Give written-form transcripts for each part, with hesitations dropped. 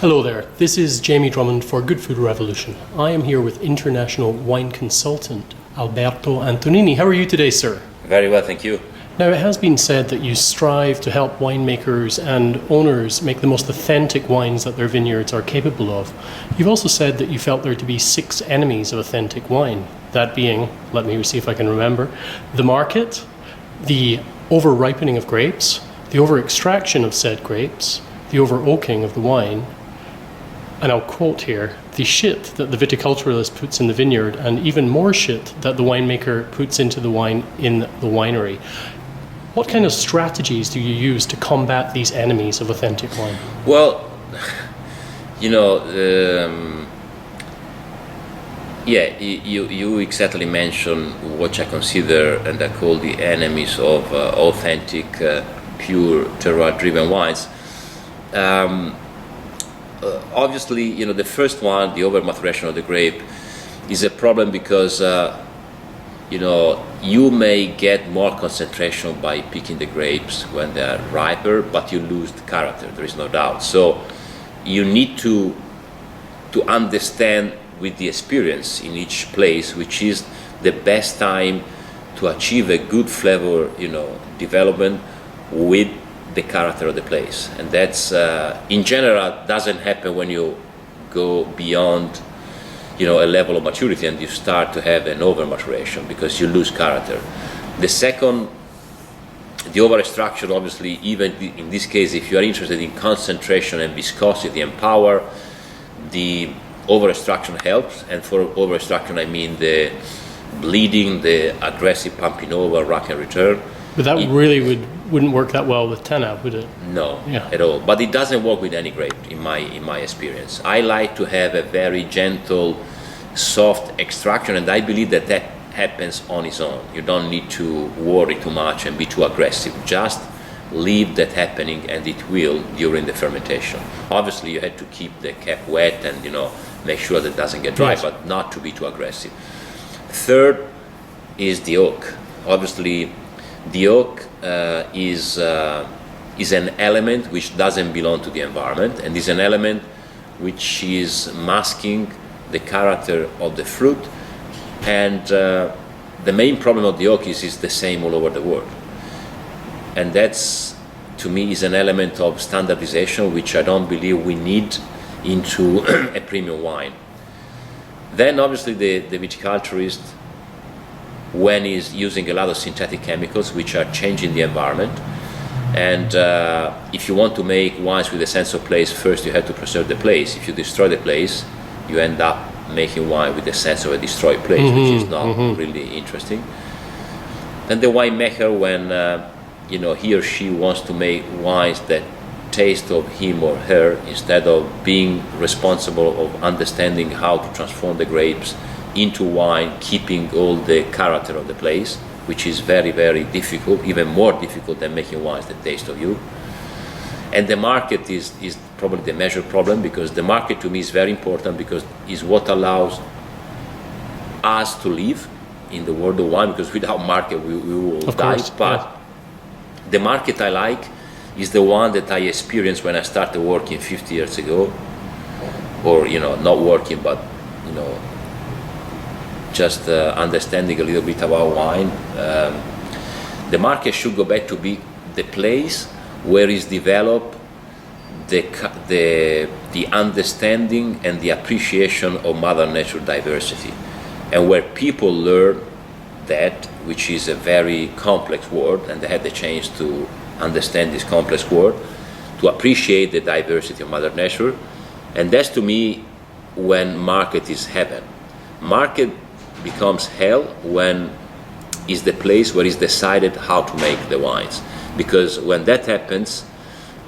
Hello there, this is Jamie Drummond for Good Food Revolution. I am here with international wine consultant Alberto Antonini. How are you today, sir? Very well, thank you. Now, it has been said that you strive to help winemakers and owners make the most authentic wines that their vineyards are capable of. You've also said that you felt there to be 6 enemies of authentic wine. That being, let me see if I can remember, the market, the over-ripening of grapes, the over-extraction of said grapes, the over-oaking of the wine, and I'll quote here, the shit that the viticulturalist puts in the vineyard, and even more shit that the winemaker puts into the wine in the winery. What kind of strategies do you use to combat these enemies of authentic wine? Well, you exactly mentioned what I consider and I call the enemies of authentic, pure terroir-driven wines. Obviously, the first one, the over-maturation of the grape, is a problem because, you may get more concentration by picking the grapes when they are riper, but you lose the character, there is no doubt. So you need to understand with the experience in each place, which is the best time to achieve a good flavor, development with the character of the place. And that's in general doesn't happen when you go beyond a level of maturity and you start to have an over maturation because you lose character. The second, the over extraction, obviously, even in this case, if you are interested in concentration and viscosity and power, the over extraction helps. And for over extraction I mean the bleeding, the aggressive pumping over, rack and return. But that really wouldn't work that well with Tanab, would it? No, at all. But it doesn't work with any grape, in my experience. I like to have a very gentle, soft extraction, and I believe that happens on its own. You don't need to worry too much and be too aggressive. Just leave that happening, and it will during the fermentation. Obviously, you have to keep the cap wet and make sure that it doesn't get dry, but not to be too aggressive. Third is the oak. Obviously, the oak is an element which doesn't belong to the environment, and is an element which is masking the character of the fruit. And the main problem of the oak is the same all over the world. And that's, to me, is an element of standardization which I don't believe we need into a premium wine. Then, obviously, the viticulturist, when he's using a lot of synthetic chemicals which are changing the environment. And if you want to make wines with a sense of place, first you have to preserve the place. If you destroy the place, you end up making wine with a sense of a destroyed place, which is not really interesting. And the winemaker, when he or she wants to make wines that taste of him or her, instead of being responsible of understanding how to transform the grapes into wine, keeping all the character of the place, which is very, very difficult, even more difficult than making wines that taste of you. And the market is probably the major problem, because the market to me is very important, because it's what allows us to live in the world of wine, because without market we will die. But the market I like is the one that I experienced when I started working 50 years ago, or not working, but just understanding a little bit about wine. The market should go back to be the place where is developed the understanding and the appreciation of Mother Nature diversity, and where people learn that, which is a very complex word, and they have the chance to understand this complex word, to appreciate the diversity of Mother Nature. And that's, to me, when market is heaven. Market becomes hell when is the place where it's decided how to make the wines, because when that happens,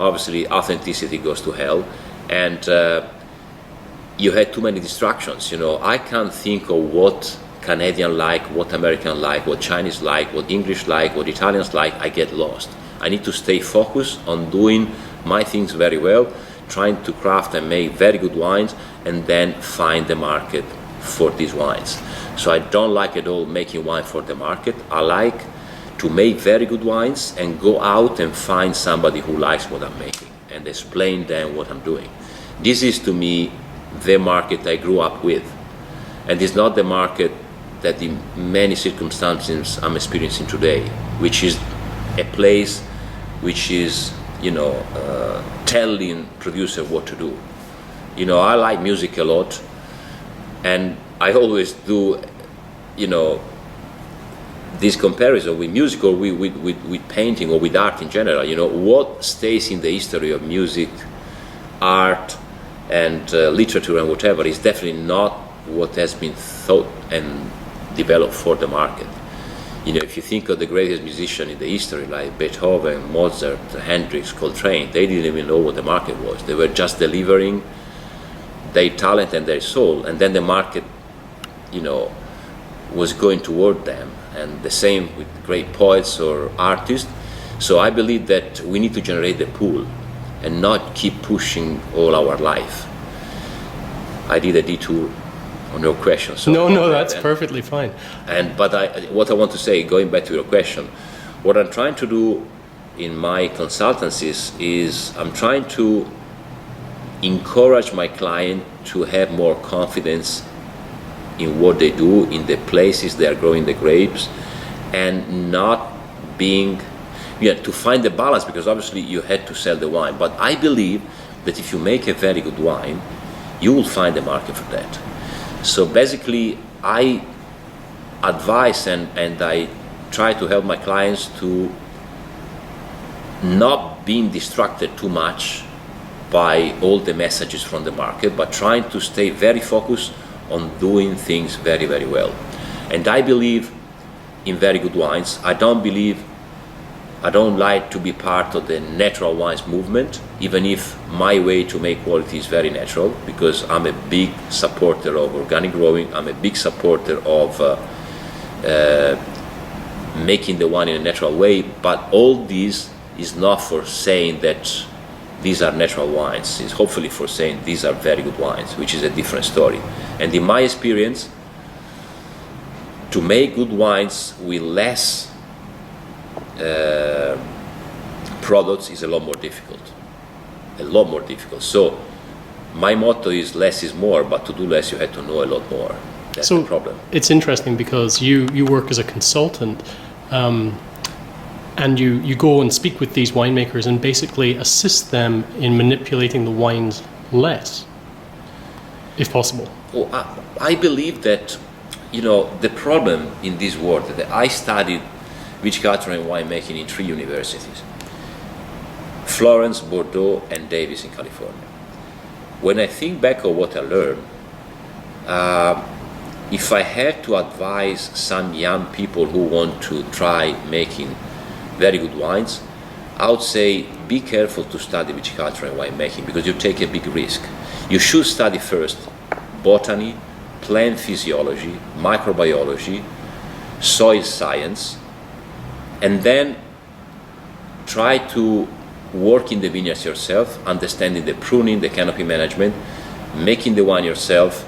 obviously authenticity goes to hell, and you had too many distractions. I can't think of what Canadian like, what American like, what Chinese like, what English like, what Italians like. I get lost. I need to stay focused on doing my things very well, trying to craft and make very good wines, and then find the market for these wines. So I don't like at all making wine for the market. I like to make very good wines and go out and find somebody who likes what I'm making and explain them what I'm doing. This is to me the market I grew up with, and it's not the market that in many circumstances I'm experiencing today, which is a place which is, telling producer what to do. I like music a lot, and I always do, this comparison with music or with painting or with art in general. What stays in the history of music, art, and literature and whatever is definitely not what has been thought and developed for the market. If you think of the greatest musician in the history, like Beethoven, Mozart, Hendrix, Coltrane, they didn't even know what the market was. They were just delivering their talent and their soul, and then the market, was going toward them. And the same with great poets or artists. So I believe that we need to generate the pool and not keep pushing all our life. I did a detour on your question. So no, that's perfectly fine. But what I want to say, going back to your question, what I'm trying to do in my consultancies is I'm trying to encourage my client to have more confidence in what they do, in the places they are growing the grapes, and not being, to find the balance, because obviously you had to sell the wine. But I believe that if you make a very good wine, you will find a market for that. So basically, I advise and I try to help my clients to not being distracted too much by all the messages from the market, but trying to stay very focused on doing things very, very well. And I believe in very good wines. I don't like to be part of the natural wines movement, even if my way to make quality is very natural, because I'm a big supporter of organic growing. I'm a big supporter of making the wine in a natural way, but all this is not for saying that these are natural wines. It's hopefully for saying these are very good wines, which is a different story. And in my experience, to make good wines with less products is a lot more difficult. So my motto is less is more, but to do less you have to know a lot more. That's the problem. It's interesting because you work as a consultant, and you go and speak with these winemakers and basically assist them in manipulating the wines less, if possible. Well, I believe that, the problem in this world, that I studied viticulture and winemaking in 3 universities: Florence, Bordeaux, and Davis in California. When I think back on what I learned, if I had to advise some young people who want to try making very good wines, I would say be careful to study viticulture and winemaking, because you take a big risk. You should study first botany, plant physiology, microbiology, soil science, and then try to work in the vineyards yourself, understanding the pruning, the canopy management, making the wine yourself,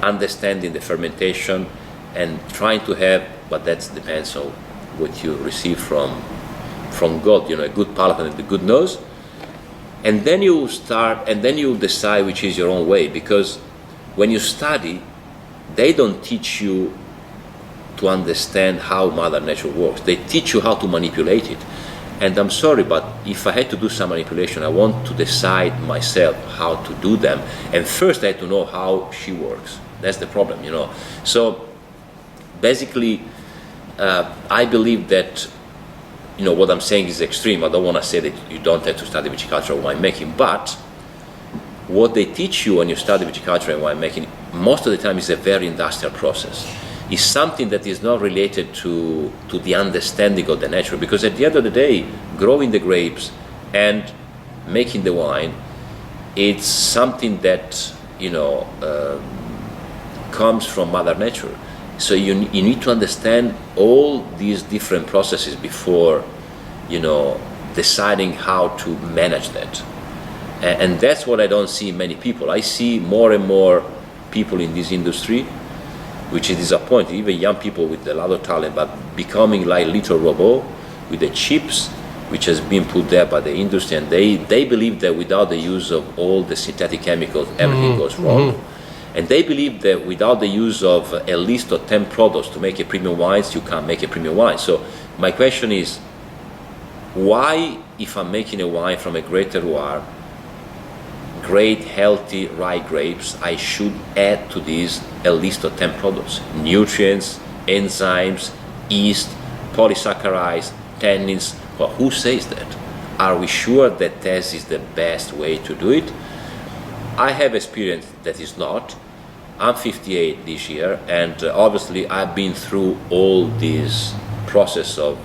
understanding the fermentation, and trying to have, but that depends on what you receive from God, a good palate and a good nose. And then you start, and then you decide which is your own way, because when you study, they don't teach you to understand how Mother Nature works. They teach you how to manipulate it. And I'm sorry, but if I had to do some manipulation, I want to decide myself how to do them. And first I had to know how she works. That's the problem, So basically, I believe that, what I'm saying is extreme. I don't want to say that you don't have to study viticulture or winemaking, but what they teach you when you study viticulture and winemaking, most of the time is a very industrial process. It's something that is not related to the understanding of the nature, because at the end of the day, growing the grapes and making the wine, it's something that, comes from Mother Nature. So you need to understand all these different processes before, deciding how to manage that. And that's what I don't see in many people. I see more and more people in this industry, which is disappointing, even young people with a lot of talent, but becoming like little robot with the chips which has been put there by the industry, and they believe that without the use of all the synthetic chemicals, everything goes wrong. And they believe that without the use of a list of 10 products to make a premium wines, you can't make a premium wine. So my question is, why, if I'm making a wine from a great terroir, great healthy rye grapes, I should add to this a list of 10 products? Nutrients, enzymes, yeast, polysaccharides, tannins. Well, who says that? Are we sure that this is the best way to do it? I have experience that is not. I'm 58 this year, and obviously I've been through all this process of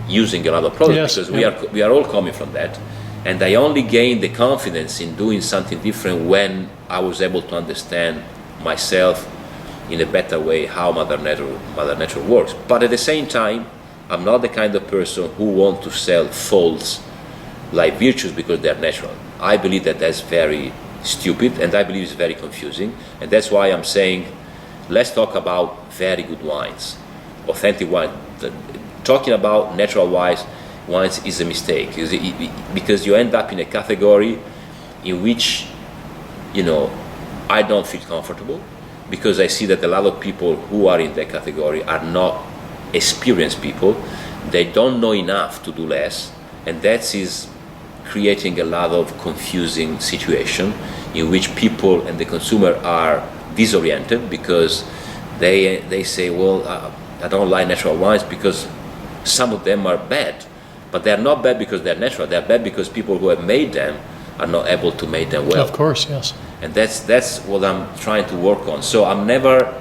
using a lot of products, because we are all coming from that. And I only gained the confidence in doing something different when I was able to understand myself in a better way how Mother Nature works. But at the same time, I'm not the kind of person who wants to sell false like virtues because they're natural. I believe that that's very stupid, and I believe it's very confusing, and that's why I'm saying let's talk about very good wines, authentic wine. Talking about natural wines is a mistake, because you end up in a category in which, you know, I don't feel comfortable, because I see that a lot of people who are in that category are not experienced people. They don't know enough to do less, and that is creating a lot of confusing situation in which people and the consumer are disoriented, because they say, well, I don't like natural wines because some of them are bad. But they're not bad because they're natural. They're bad because people who have made them are not able to make them well. Of course, yes. And that's what I'm trying to work on. So I never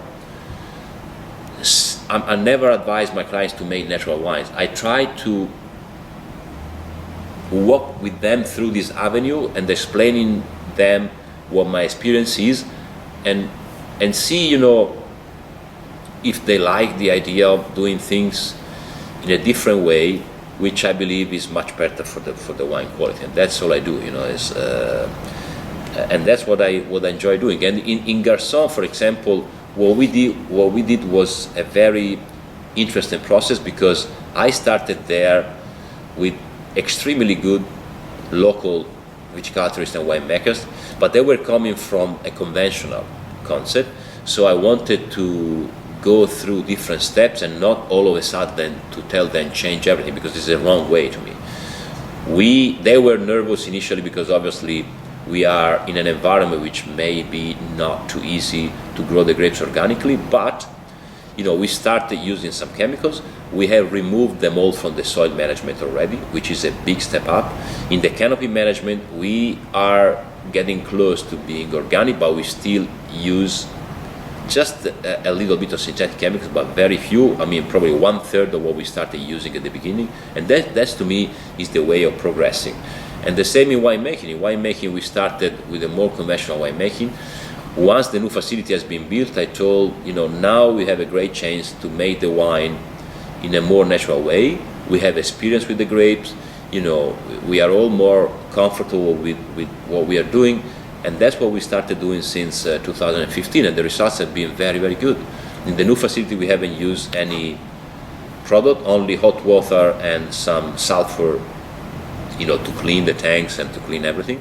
advise my clients to make natural wines. I try to walk with them through this avenue and explaining them what my experience is, and see, you know, if they like the idea of doing things in a different way, which I believe is much better for the wine quality. And that's all I do, you know. And that's what I enjoy doing. And in Garzon, for example, what we did was a very interesting process, because I started there with extremely good local viticulturists and winemakers, but they were coming from a conventional concept. So I wanted to go through different steps and not all of a sudden to tell them change everything, because it's the wrong way to me. They were nervous initially because obviously we are in an environment which may be not too easy to grow the grapes organically, but you know, we started using some chemicals. We have removed them all from the soil management already, which is a big step up. In the canopy management, we are getting close to being organic, but we still use just a little bit of synthetic chemicals, but very few. I mean, probably 1/3 of what we started using at the beginning. And that's to me is the way of progressing. And the same in winemaking. In winemaking, we started with a more conventional winemaking. Once the new facility has been built, I told, you know, now we have a great chance to make the wine in a more natural way. We have experience with the grapes. You know, we are all more comfortable with what we are doing. And that's what we started doing since 2015, and the results have been very, very good. In the new facility, we haven't used any product, only hot water and some sulfur, you know, to clean the tanks and to clean everything.